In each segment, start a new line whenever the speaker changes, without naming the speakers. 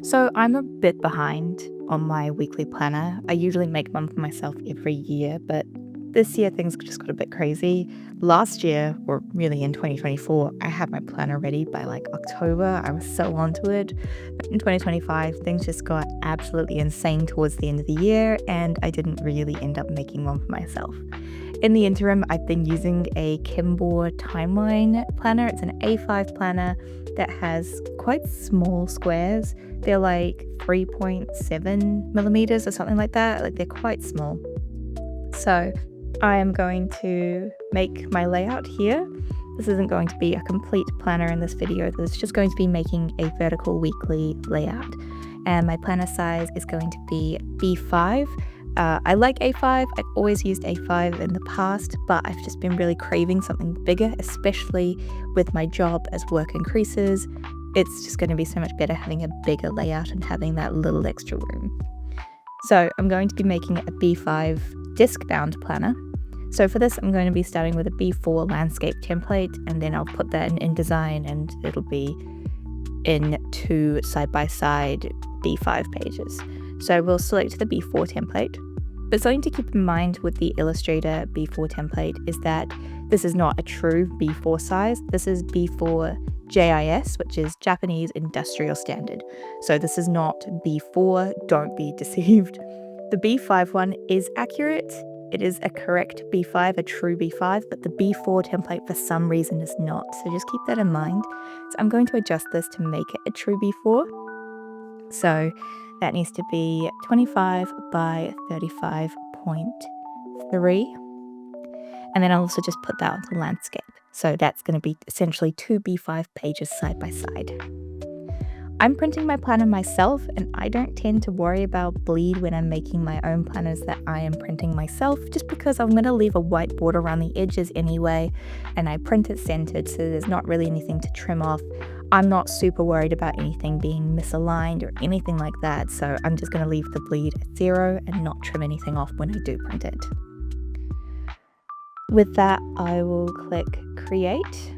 So I'm a bit behind on my weekly planner. I usually make one for myself every year, but this year things just got a bit crazy. Last year, or really in 2024, I had my planner ready by like October. I was so onto it. But in 2025, things just got absolutely insane towards the end of the year, and I didn't really end up making one for myself. In the interim, I've been using a Kimball timeline planner. It's an A5 planner that has quite small squares. They're like 3.7 millimeters or something like that. Like, they're quite small. So I am going to make my layout here. This isn't going to be a complete planner in this video. This is just going to be making a vertical weekly layout. And my planner size is going to be B5. I like A5. I've always used A5 in the past, but I've just been really craving something bigger, especially with my job as work increases. It's just going to be so much better having a bigger layout and having that little extra room. So I'm going to be making a B5 disc-bound planner. So for this, I'm going to be starting with a B4 landscape template, and then I'll put that in InDesign, and it'll be in 2 side-by-side B5 pages. So we'll select the B4 template. But something to keep in mind with the Illustrator B4 template is that this is not a true B4 size. This is B4 JIS, which is Japanese Industrial Standard. So this is not B4, don't be deceived. The B5 one is accurate. It is a correct B5, a true B5, but the B4 template for some reason is not. So just keep that in mind. So I'm going to adjust this to make it a true B4. So that needs to be 25 by 35.3. And then I'll also just put that onto landscape. So that's going to be essentially 2 B5 pages side by side. I'm printing my planner myself, and I don't tend to worry about bleed when I'm making my own planners that I am printing myself, just because I'm going to leave a white border around the edges anyway, and I print it centered, so there's not really anything to trim off. I'm not super worried about anything being misaligned or anything like that, so I'm just going to leave the bleed at 0 and not trim anything off when I do print it. With that, I will click Create.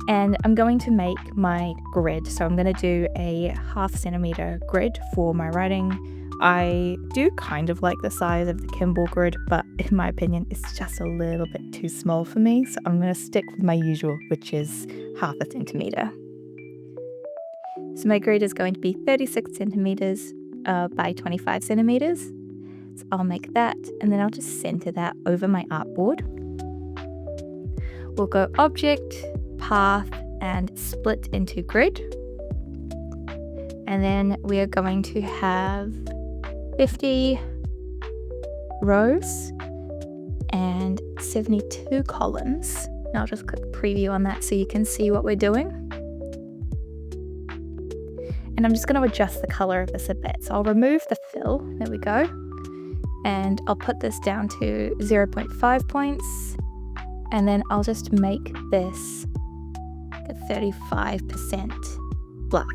And I'm going to make my grid. So I'm going to do a 0.5 centimeter grid for my writing. I do kind of like the size of the Kimball grid, but in my opinion, it's just a little bit too small for me. So I'm going to stick with my usual, which is 0.5 centimeter. So my grid is going to be 36 centimeters by 25 centimeters. So I'll make that, and then I'll just center that over my artboard. We'll go Object, Path, and Split into Grid. And then we are going to have 50 rows and 72 columns. And I'll just click Preview on that so you can see what we're doing. And I'm just going to adjust the color of this a bit. So I'll remove the fill. There we go. And I'll put this down to 0.5 points. And then I'll just make this 35% black.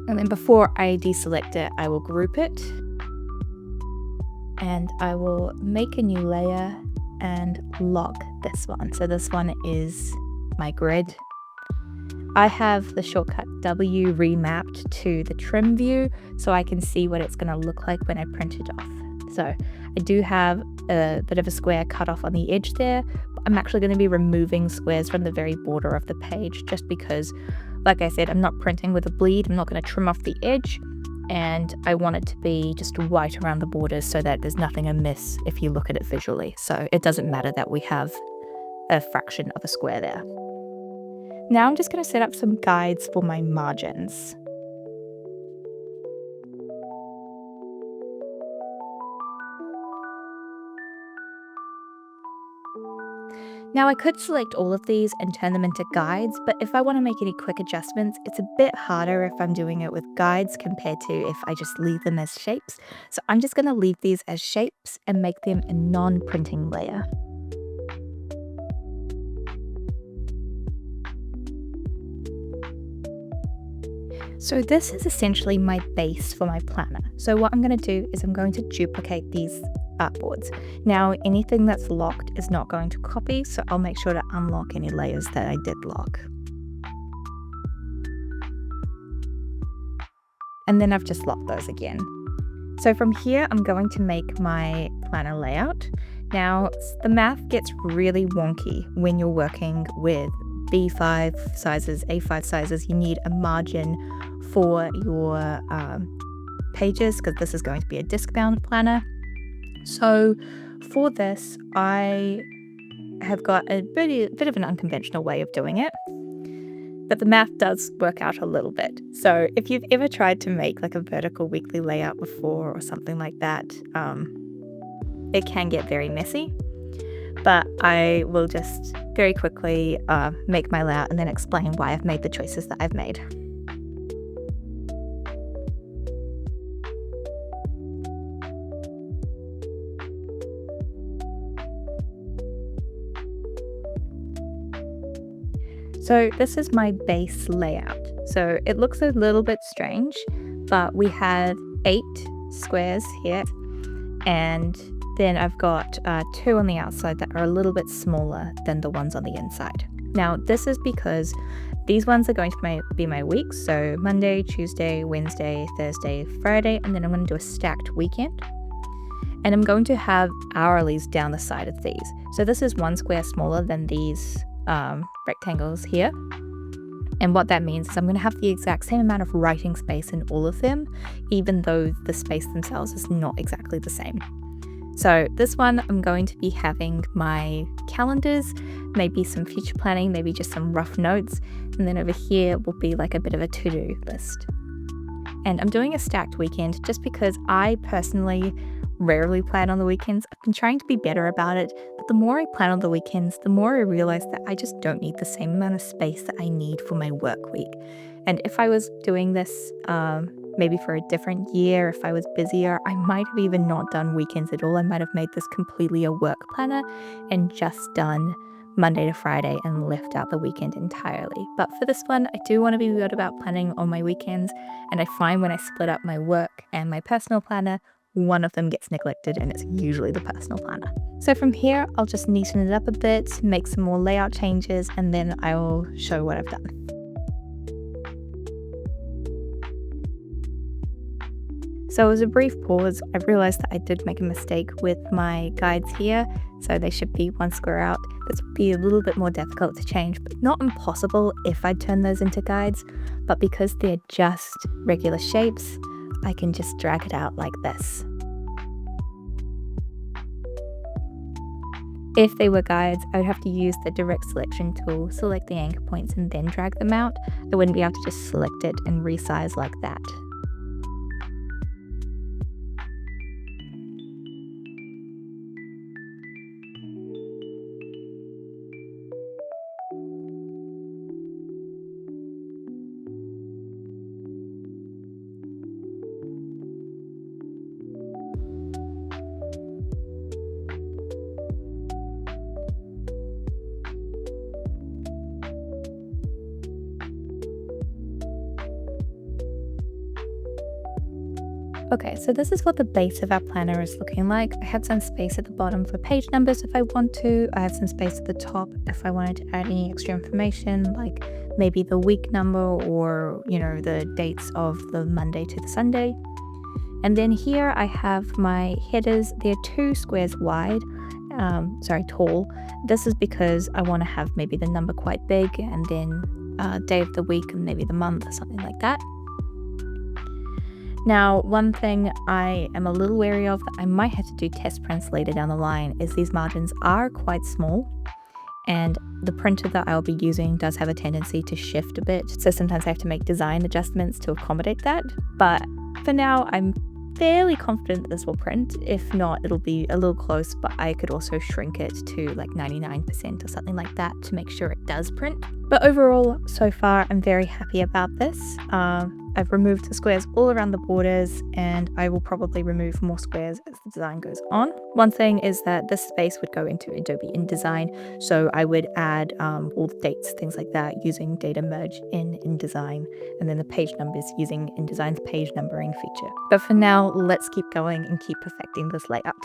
And then before I deselect it, I will group it. And I will make a new layer and log this one. So this one is my grid. I have the shortcut W remapped to the trim view so I can see what it's going to look like when I print it off. So I do have a bit of a square cut off on the edge there, but I'm actually going to be removing squares from the very border of the page just because, like I said, I'm not printing with a bleed. I'm not going to trim off the edge, and I want it to be just white around the borders so that there's nothing amiss if you look at it visually. So it doesn't matter that we have a fraction of a square there. Now I'm just going to set up some guides for my margins. Now I could select all of these and turn them into guides, but if I want to make any quick adjustments, it's a bit harder if I'm doing it with guides compared to if I just leave them as shapes. So I'm just going to leave these as shapes and make them a non-printing layer. So this is essentially my base for my planner. So what I'm going to do is I'm going to duplicate these artboards. Now, anything that's locked is not going to copy, so I'll make sure to unlock any layers that I did lock. And then I've just locked those again. So from here, I'm going to make my planner layout. Now, the math gets really wonky when you're working with B5 sizes, A5 sizes. You need a margin for your pages because this is going to be a disc-bound planner. So for this, I have got a bit of an unconventional way of doing it. But the math does work out a little bit. So if you've ever tried to make like a vertical weekly layout before or something like that, it can get very messy. But I will just very quickly make my layout and then explain why I've made the choices that I've made. So this is my base layout. So it looks a little bit strange, but we have 8 squares here, and then I've got 2 on the outside that are a little bit smaller than the ones on the inside. Now this is because these ones are going to be my weeks, so Monday, Tuesday, Wednesday, Thursday, Friday, and then I'm going to do a stacked weekend. And I'm going to have hourlies down the side of these. So this is 1 square smaller than these rectangles here, and what that means is I'm going to have the exact same amount of writing space in all of them, even though the space themselves is not exactly the same. So this one, I'm going to be having my calendars, maybe some future planning, maybe just some rough notes, and then over here will be like a bit of a to-do list. And I'm doing a stacked weekend just because I personally rarely plan on the weekends. I've been trying to be better about it, but the more I plan on the weekends, the more I realize that I just don't need the same amount of space that I need for my work week. And if I was doing this maybe for a different year, if I was busier, I might have even not done weekends at all. I might have made this completely a work planner and just done Monday to Friday and left out the weekend entirely. But for this one, I do want to be good about planning on my weekends, and I find when I split up my work and my personal planner, one of them gets neglected, and it's usually the personal planner. So from here, I'll just neaten it up a bit, make some more layout changes, and then I will show what I've done. So as a brief pause, I realized that I did make a mistake with my guides here, so they should be 1 square out. This would be a little bit more difficult to change, but not impossible if I turn those into guides, but because they're just regular shapes, I can just drag it out like this. If they were guides, I would have to use the direct selection tool, select the anchor points, and then drag them out. I wouldn't be able to just select it and resize like that. Okay, so this is what the base of our planner is looking like. I have some space at the bottom for page numbers if I want to. I have some space at the top if I wanted to add any extra information, like maybe the week number or, the dates of the Monday to the Sunday. And then here I have my headers. They're 2 squares wide, tall. This is because I want to have maybe the number quite big and then day of the week and maybe the month or something like that. Now, one thing I am a little wary of that I might have to do test prints later down the line is these margins are quite small, and the printer that I'll be using does have a tendency to shift a bit, so sometimes I have to make design adjustments to accommodate that. But for now, I'm fairly confident that this will print. If not, it'll be a little close, but I could also shrink it to like 99% or something like that to make sure it does print. But overall, so far, I'm very happy about this. I've removed the squares all around the borders, and I will probably remove more squares as the design goes on. One thing is that this space would go into Adobe InDesign, so I would add all the dates, things like that, using data merge in InDesign, and then the page numbers using InDesign's page numbering feature. But for now, let's keep going and keep perfecting this layout.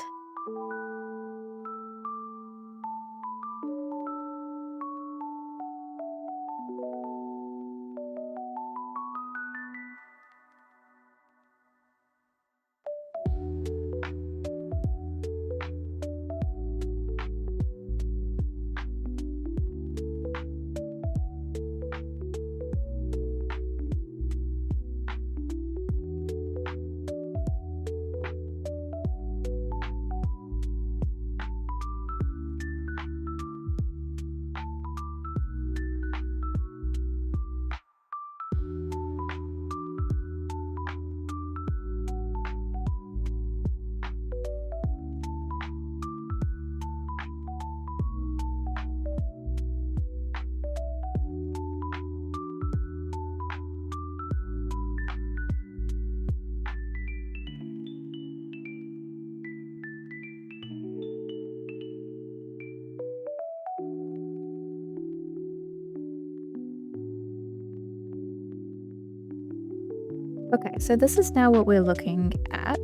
Okay, so this is now what we're looking at,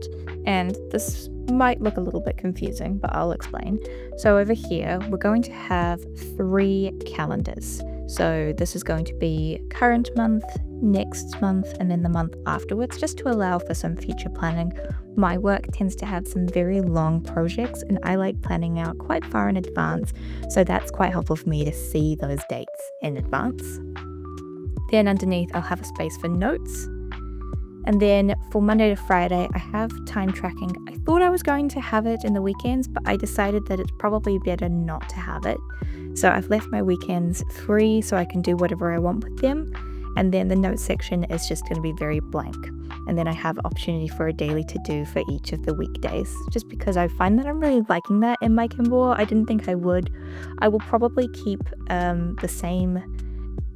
and this might look a little bit confusing, but I'll explain. So over here, we're going to have 3 calendars. So this is going to be current month, next month, and then the month afterwards, just to allow for some future planning. My work tends to have some very long projects, and I like planning out quite far in advance, so that's quite helpful for me to see those dates in advance. Then underneath, I'll have a space for notes. And then for Monday to Friday, I have time tracking. I thought I was going to have it in the weekends, but I decided that it's probably better not to have it. So I've left my weekends free so I can do whatever I want with them. And then the notes section is just going to be very blank. And then I have opportunity for a daily to-do for each of the weekdays, just because I find that I'm really liking that in my Kimball. I didn't think I would. I will probably keep the same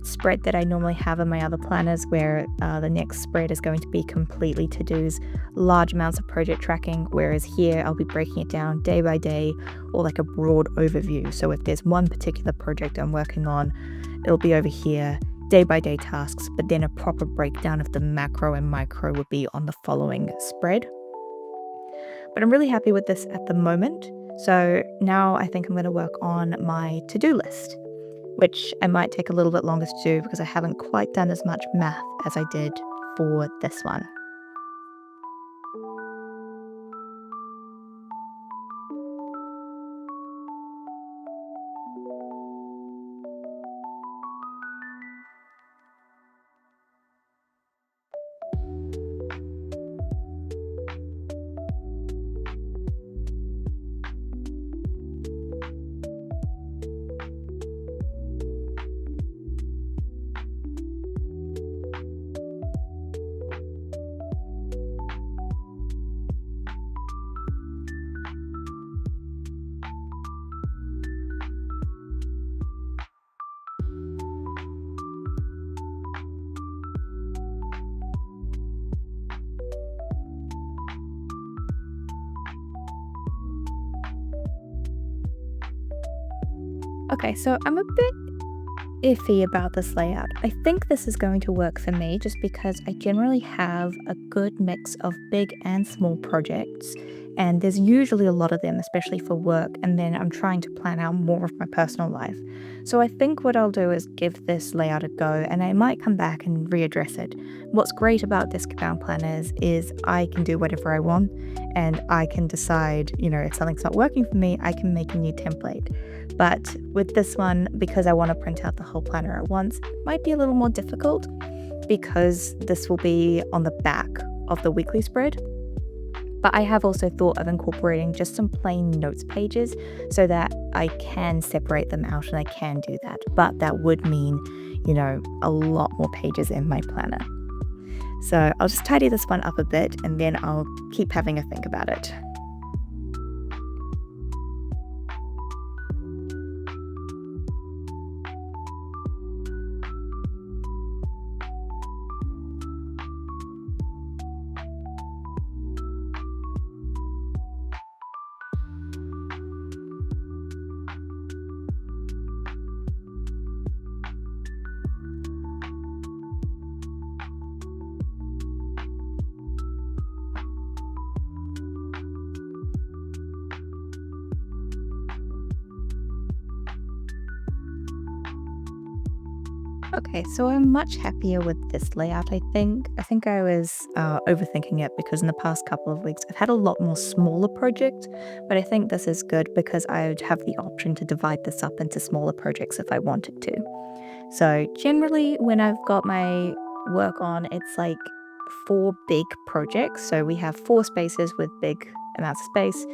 spread that I normally have in my other planners, where the next spread is going to be completely to-dos, large amounts of project tracking, whereas here I'll be breaking it down day by day, or like a broad overview. So if there's one particular project I'm working on, it'll be over here, day by day tasks, but then a proper breakdown of the macro and micro would be on the following spread. But I'm really happy with this at the moment. So now I think I'm going to work on my to-do list, which I might take a little bit longer to do because I haven't quite done as much math as I did for this one. Okay, so I'm a bit iffy about this layout. I think this is going to work for me just because I generally have a good mix of big and small projects, and there's usually a lot of them, especially for work, and then I'm trying to plan out more of my personal life. So I think what I'll do is give this layout a go, and I might come back and readdress it. What's great about disc bound planners is I can do whatever I want, and I can decide, if something's not working for me, I can make a new template. But with this one, because I want to print out the whole planner at once, it might be a little more difficult because this will be on the back of the weekly spread. But I have also thought of incorporating just some plain notes pages so that I can separate them out, and I can do that. But that would mean, a lot more pages in my planner. So I'll just tidy this one up a bit, and then I'll keep having a think about it. Okay, so I'm much happier with this layout, I think. I think I was overthinking it because in the past couple of weeks I've had a lot more smaller projects, but I think this is good because I would have the option to divide this up into smaller projects if I wanted to. So generally when I've got my work on, it's like 4 big projects. So we have 4 spaces with big amounts of space.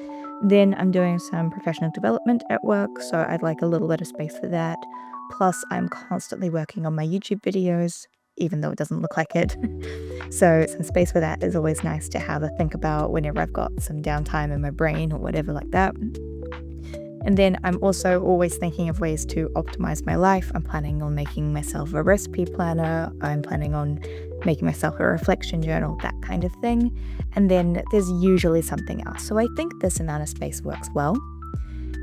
Then I'm doing some professional development at work, so I'd like a little bit of space for that. Plus, I'm constantly working on my YouTube videos, even though it doesn't look like it. So some space for that is always nice to have a think about whenever I've got some downtime in my brain or whatever like that. And then I'm also always thinking of ways to optimize my life. I'm planning on making myself a recipe planner. I'm planning on making myself a reflection journal, that kind of thing. And then there's usually something else. So I think this amount of space works well.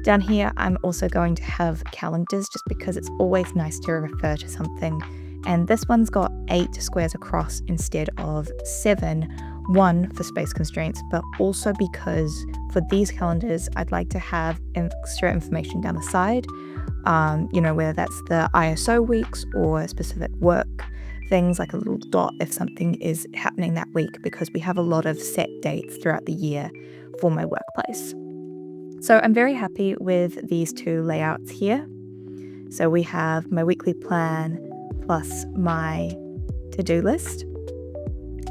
Down here, I'm also going to have calendars just because it's always nice to refer to something And this one's got 8 squares across instead of 7, one for space constraints, but also because for these calendars, I'd like to have extra information down the side, whether that's the ISO weeks or specific work things, like a little dot if something is happening that week, because we have a lot of set dates throughout the year for my workplace. So I'm very happy with these two layouts here. So we have my weekly plan plus my to-do list.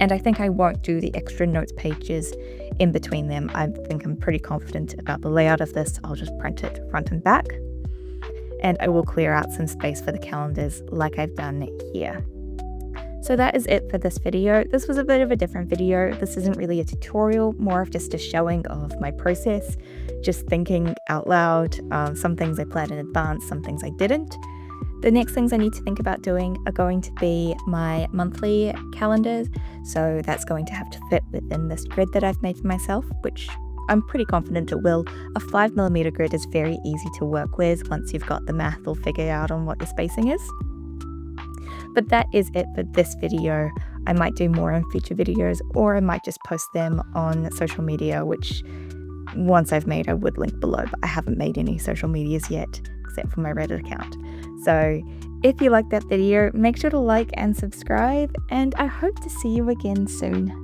And I think I won't do the extra notes pages in between them. I think I'm pretty confident about the layout of this. I'll just print it front and back. And I will clear out some space for the calendars like I've done here. So that is it for this video. This was a bit of a different video. This isn't really a tutorial, more of just a showing of my process, just thinking out loud. Some things I planned in advance, some things I didn't. The next things I need to think about doing are going to be my monthly calendars. So that's going to have to fit within this grid that I've made for myself, which I'm pretty confident it will. A 5mm grid is very easy to work with once you've got the math all figured out on what your spacing is. But that is it for this video. I might do more in future videos, or I might just post them on social media, which once I've made, I would link below, but I haven't made any social medias yet, except for my Reddit account. So if you liked that video, make sure to like and subscribe, and I hope to see you again soon.